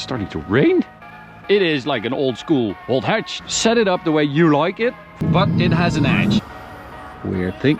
starting to rain. It is like an old school hothatch. Set it up the way you like it, but it has an edge. Weird thing.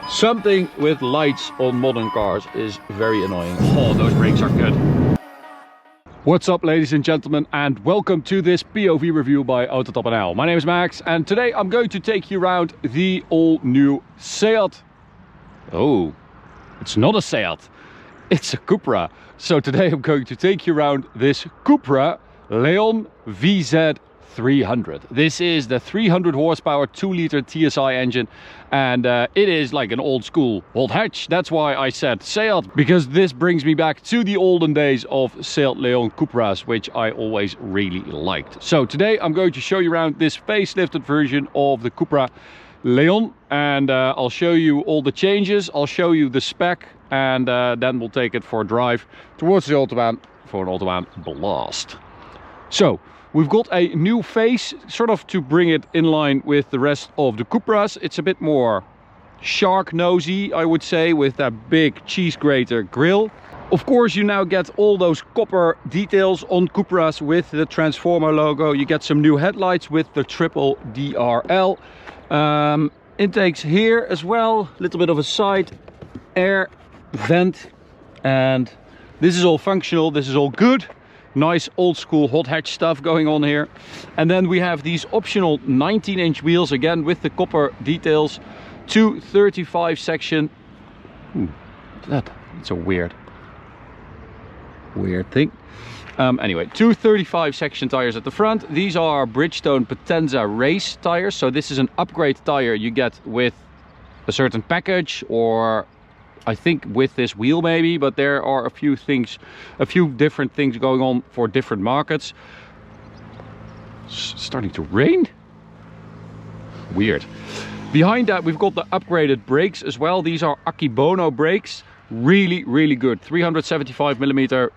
Something with lights on modern cars is very annoying. Oh, those brakes are good. What's up, ladies and gentlemen, and welcome to this POV review by Autobahn. My name is Max, and today I'm going to take you around the all-new Seat. Oh, it's not a Seat, it's a CUPRA. So today I'm going to take you around this CUPRA Leon VZ300. This is the 300 horsepower 2-liter TSI engine, and it is like an old school hothatch. That's why I said Seat, because this brings me back to the olden days of Seat Leon CUPRAs, which I always really liked. So today I'm going to show you around this facelifted version of the CUPRA Leon, and I'll show you all the changes, I'll show you the spec, and then we'll take it for a drive towards the Autobahn for an Autobahn blast. So we've got a new face, sort of to bring it in line with the rest of the CUPRAs. It's a bit more shark nosy, I would say, with that big cheese grater grille. Of course, you now get all those copper details on CUPRAs with the Transformer logo. You get some new headlights with the triple DRL. Intakes here as well, a little bit of a side air vent, and this is all functional, this is all good. Nice old school hothatch stuff going on here. And then we have these optional 19-inch wheels, again with the copper details. 235 section. It's a weird thing. Anyway, 235 section tires at the front. These are Bridgestone Potenza race tires. So this is an upgrade tire you get with a certain package, or I think with this wheel maybe, but there are a few different things going on for different markets. Starting to rain? Weird. Behind that we've got the upgraded brakes as well. These are Akibono brakes. Really good. 375mm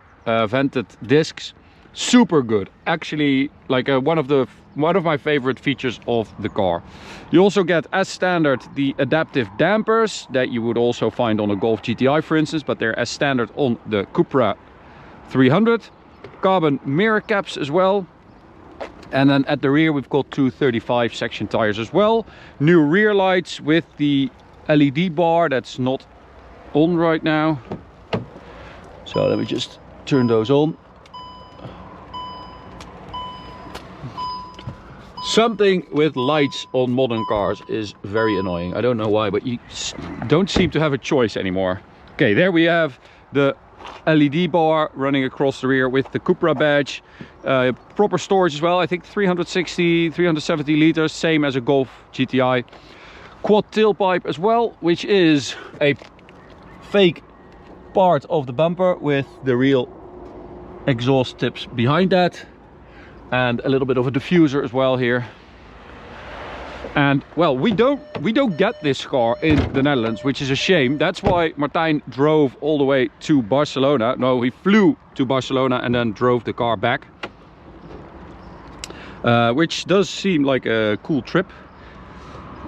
vented discs. Super good. Actually, like one of my favorite features of the car. You also get, as standard, the adaptive dampers that you would also find on a Golf GTI, for instance, but they're as standard on the CUPRA 300. Carbon mirror caps as well. And then at the rear we've got 235 section tires as well. New rear lights with the LED bar that's not on right now. So let me just turn those on. Something with lights on modern cars is very annoying. I don't know why, but you don't seem to have a choice anymore. Okay, there we have the LED bar running across the rear with the CUPRA badge. Proper storage as well. I think 360, 370 liters, same as a Golf GTI. Quad tailpipe as well, which is a fake part of the bumper with the real exhaust tips behind that. And a little bit of a diffuser as well here. And well, we don't get this car in the Netherlands, which is a shame. That's why Martijn drove all the way to Barcelona. No, he flew to Barcelona and then drove the car back, which does seem like a cool trip.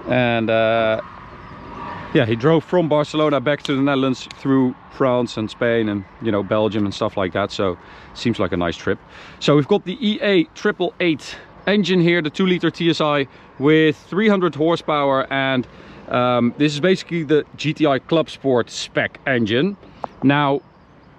And yeah, he drove from Barcelona back to the Netherlands through France and Spain and, you know, Belgium and stuff like that. So seems like a nice trip. So we've got the EA888 engine here, the 2-liter TSI with 300 horsepower, and this is basically the GTI Club Sport spec engine. Now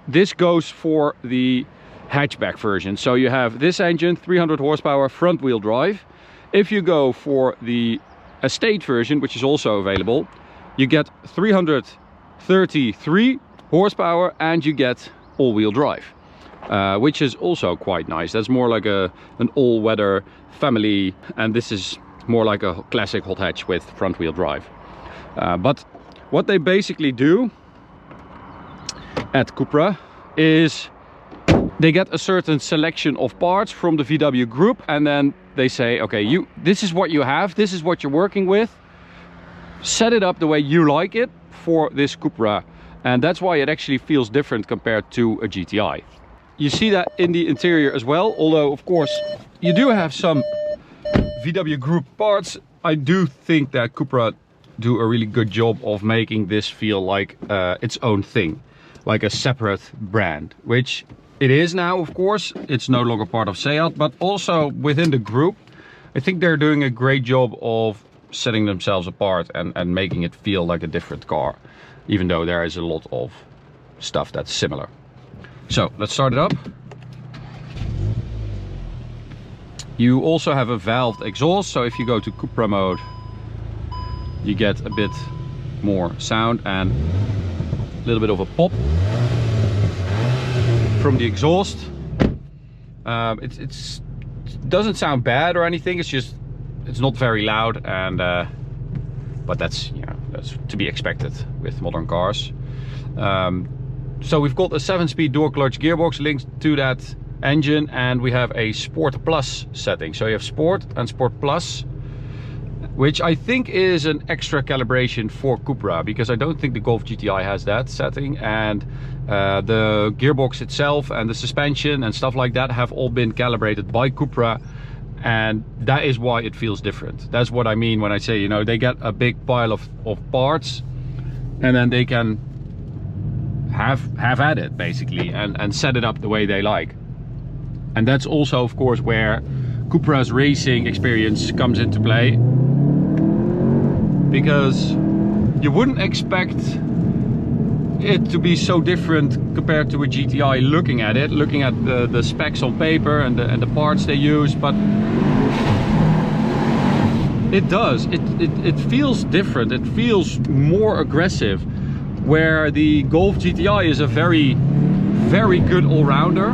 this goes for the hatchback version. So you have this engine, 300 horsepower, front wheel drive. If you go for the estate version, which is also available, you get 333 horsepower and you get all-wheel drive, which is also quite nice. That's more like an all-weather family, and this is more like a classic hothatch with front-wheel drive. But what they basically do at CUPRA is they get a certain selection of parts from the VW group, and then they say, okay, this is what you have, this is what you're working with. Set it up the way you like it for this CUPRA, and that's why it actually feels different compared to a GTI. You see that in the interior as well, although of course you do have some VW group parts. I do think that CUPRA do a really good job of making this feel like its own thing, like a separate brand, which it is now, of course. It's no longer part of Seat, but also within the group, I think they're doing a great job of setting themselves apart and making it feel like a different car, even though there is a lot of stuff that's similar. So let's start it up. You also have a valved exhaust, so if you go to CUPRA mode, you get a bit more sound and a little bit of a pop from the exhaust. It doesn't sound bad or anything. It's just it's not very loud, and but that's, you know, that's to be expected with modern cars. So we've got a 7-speed door clutch gearbox linked to that engine, and we have a Sport Plus setting. So you have Sport and Sport Plus, which I think is an extra calibration for CUPRA, because I don't think the Golf GTI has that setting, and the gearbox itself and the suspension and stuff like that have all been calibrated by CUPRA, and that is why it feels different. That's what I mean when I say, you know, they get a big pile of parts and then they can have at it basically and set it up the way they like. And that's also, of course, where CUPRA's racing experience comes into play, because you wouldn't expect it to be so different compared to a GTI looking at it, looking at the specs on paper and the parts they use, but it does. It feels different. It feels more aggressive, where the Golf GTI is a very, very good all-rounder,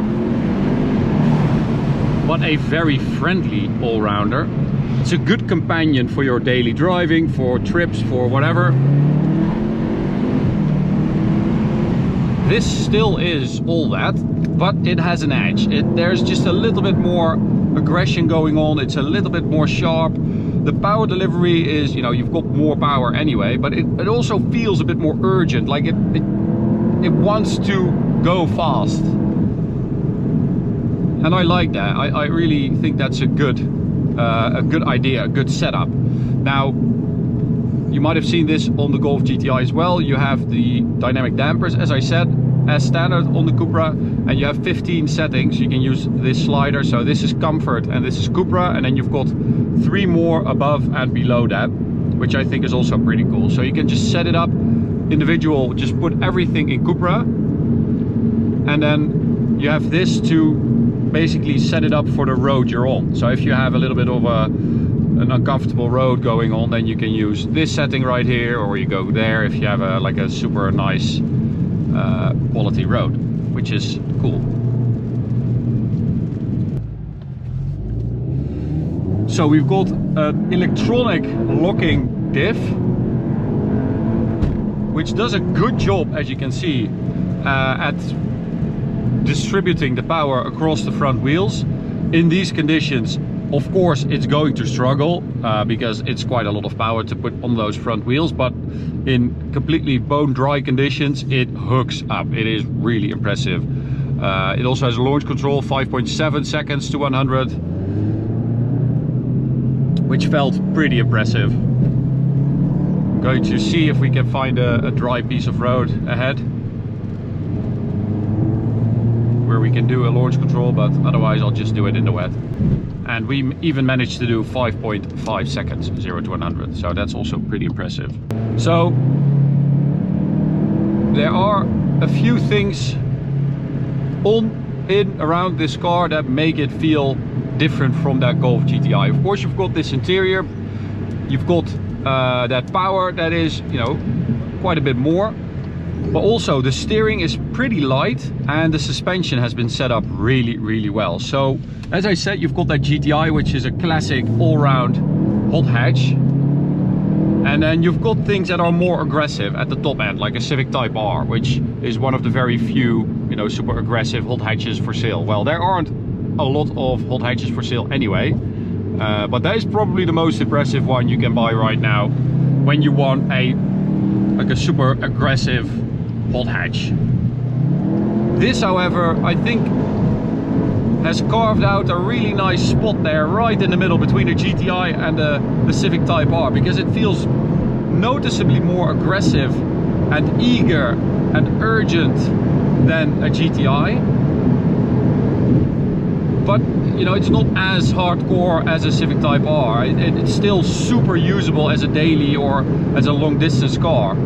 but a very friendly all-rounder. It's a good companion for your daily driving, for trips, for whatever. This still is all that, but it has an edge. There's just a little bit more aggression going on. It's a little bit more sharp. The power delivery is, you know, you've got more power anyway, but it also feels a bit more urgent, like it wants to go fast. And I like that. I really think that's a good idea, a good setup. Now, you might have seen this on the Golf GTI as well. You have the dynamic dampers, as I said, as standard on the CUPRA, and you have 15 settings. You can use this slider. So this is comfort and this is CUPRA, and then you've got 3 more above and below that, which I think is also pretty cool. So you can just set it up individual, just put everything in CUPRA, and then you have this to basically set it up for the road you're on. So if you have a little bit of an uncomfortable road going on, then you can use this setting right here, or you go there if you have like a super nice quality road, which is cool. So we've got an electronic locking diff, which does a good job, as you can see, at distributing the power across the front wheels. In these conditions, of course, it's going to struggle because it's quite a lot of power to put on those front wheels, but in completely bone dry conditions, it hooks up. It is really impressive. It also has a launch control, 5.7 seconds to 100, which felt pretty impressive. I'm going to see if we can find a dry piece of road ahead where we can do a launch control, but otherwise I'll just do it in the wet. And we even managed to do 5.5 seconds, 0 to 100. So that's also pretty impressive. So there are a few things around this car that make it feel different from that Golf GTI. Of course, you've got this interior, you've got that power that is, you know, quite a bit more, but also the steering is pretty light and the suspension has been set up really, really well. So as I said, you've got that GTI, which is a classic all-round hot hatch, and then you've got things that are more aggressive at the top end, like a Civic Type R, which is one of the very few, you know, super aggressive hot hatches for sale. Well, there aren't a lot of hot hatches for sale anyway, but that is probably the most impressive one you can buy right now when you want a super aggressive hot hatch. This, however, I think has carved out a really nice spot there right in the middle between the GTI and the Civic Type R, because it feels noticeably more aggressive and eager and urgent than a GTI. but you know, it's not as hardcore as a Civic Type R. It's still super usable as a daily or as a long distance car.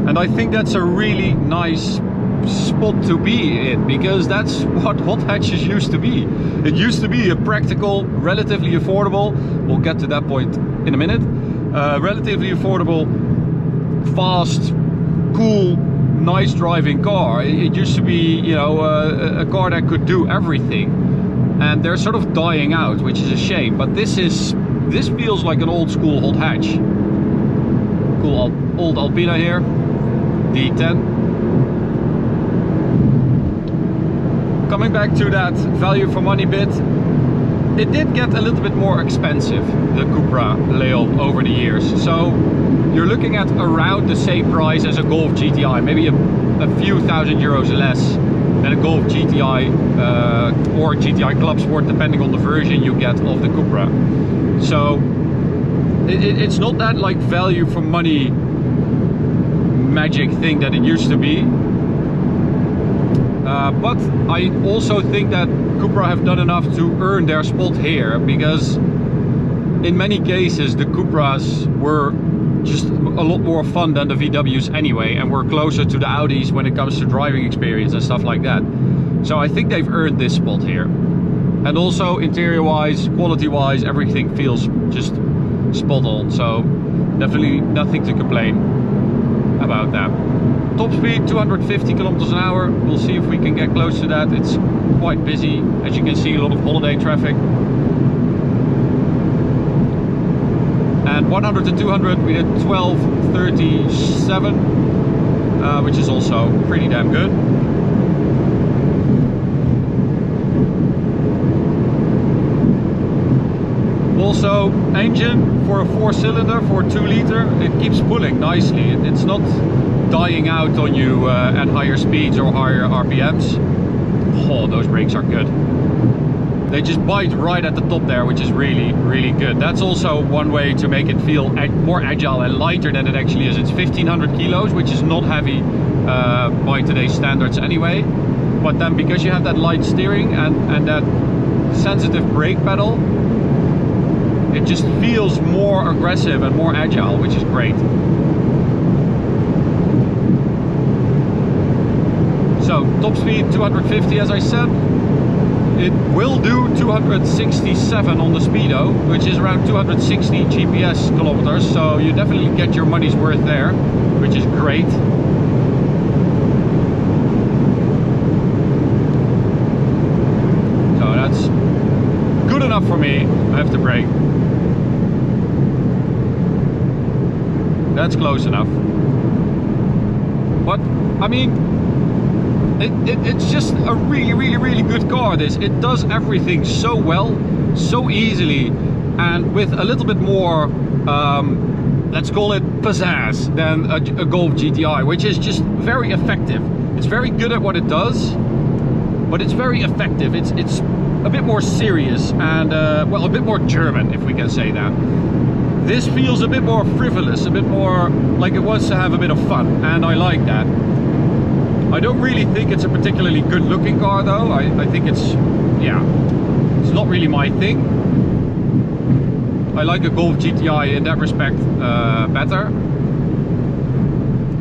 And I think that's a really nice spot to be in, because that's what hot hatches used to be. It used to be a practical, relatively affordable, we'll get to that point in a minute, relatively affordable, fast, cool, nice driving car. It used to be, you know, a car that could do everything, and they're sort of dying out, which is a shame. But this feels like an old school hot hatch. Cool old Alpina here, D10. Coming back to that value for money bit, it did get a little bit more expensive, the CUPRA Leon, over the years. So you're looking at around the same price as a Golf GTI, maybe a few thousand euros less than a Golf GTI or GTI Club Sport, depending on the version you get of the CUPRA. So it's not that like value for money magic thing that it used to be. But I also think that CUPRA have done enough to earn their spot here, because in many cases the CUPRAs were just a lot more fun than the VWs anyway, and we're closer to the Audis when it comes to driving experience and stuff like that. So I think they've earned this spot here. And also interior wise, quality wise, everything feels just spot on, so definitely nothing to complain about that. Top speed 250 kilometers an hour. We'll see if we can get close to that. It's quite busy, as you can see, a lot of holiday traffic. And 100 to 200 we did 12:37, which is also pretty damn good. Also, engine for a 4-cylinder, for a 2-liter, it keeps pulling nicely. It's not dying out on you at higher speeds or higher RPMs. Oh, those brakes are good. They just bite right at the top there, which is really, really good. That's also one way to make it feel more agile and lighter than it actually is. It's 1500 kilos, which is not heavy by today's standards anyway. But then because you have that light steering and that sensitive brake pedal, it just feels more aggressive and more agile, which is great. So top speed 250, as I said. It will do 267 on the speedo, which is around 260 GPS kilometers. So you definitely get your money's worth there, which is great. So that's good enough for me. I have to brake. That's close enough. But I mean, it's just a really, really, really good car. It does everything so well, so easily, and with a little bit more, let's call it pizzazz, than a Golf GTI, which is just very effective. It's very good at what it does, but it's very effective. It's a bit more serious and well, a bit more German, if we can say that. This feels a bit more frivolous, a bit more like it wants to have a bit of fun, and I like that. I don't really think it's a particularly good looking car though. I think it's, yeah, it's not really my thing. I like a Golf GTI in that respect better.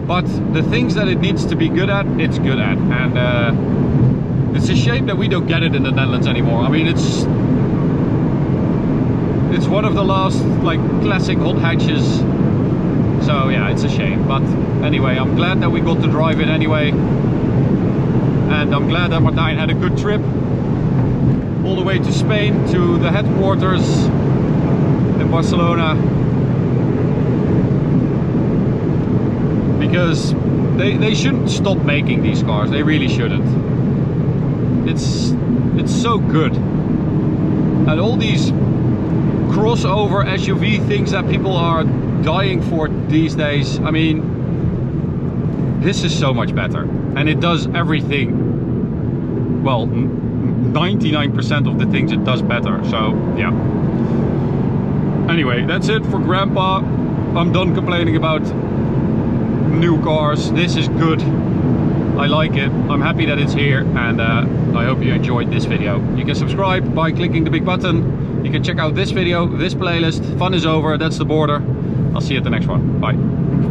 But the things that it needs to be good at, it's good at. And it's a shame that we don't get it in the Netherlands anymore. I mean, it's one of the last like classic hot hatches. So yeah, it's a shame, but anyway, I'm glad that we got to drive it anyway, and I'm glad that Martijn had a good trip all the way to Spain, to the headquarters in Barcelona, because they shouldn't stop making these cars. They really shouldn't. It's so good, and all these crossover SUV things that people are dying for these days. I mean, this is so much better, and it does everything, well, 99% of the things it does better. So yeah, anyway, that's it for Grandpa. I'm done complaining about new cars. This is good. I like it. I'm happy that it's here, and I hope you enjoyed this video. You can subscribe by clicking the big button. You can check out this video, this playlist. Fun is over, that's the border. I'll see you at the next one. Bye.